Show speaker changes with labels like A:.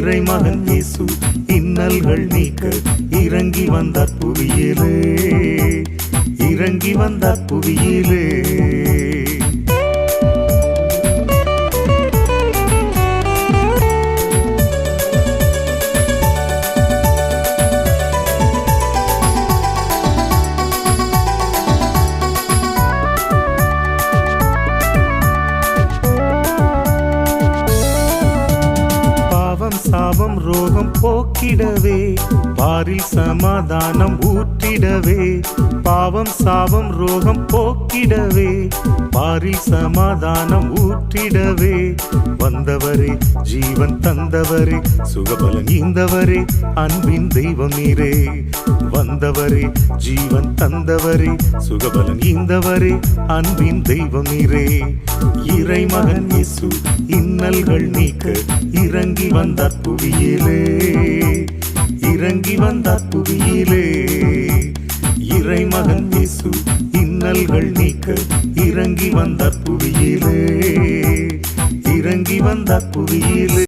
A: இறைமகன் இயேசு இன்னல்கள் நீக்க இறங்கி வந்தார் புவியிலே, இறங்கி வந்தார் புவியிலே. சாபம் ரோகம் போக்கிடவே பாரில் சமாதானம் ஊற்றிடவே, பாவம் சாபம் ரோகம் போக்கிடவே பாரில் சமாதானம் ஊற்றிடவே, வந்தவரே ஜீவன் தந்தவரே சுகபலன் ஈந்தவரே அன்பின் தெய்வம் நீரே, வந்தவரே ஜீவன் தந்தவரே சுகபலன் ஈந்தவரே அன்பின் தெய்வம் நீரே. இறைமகன் இயேசு இன்னல்கள் நீக்க இறங்கி வந்தார் புவியிலே, இறங்கி வந்தார் புவியிலே. இறைமகன் இயேசு இன்னல்கள் நீக்க இறங்கி வந்தார் புவியிலே, இறங்கி வந்தார் புவியிலே.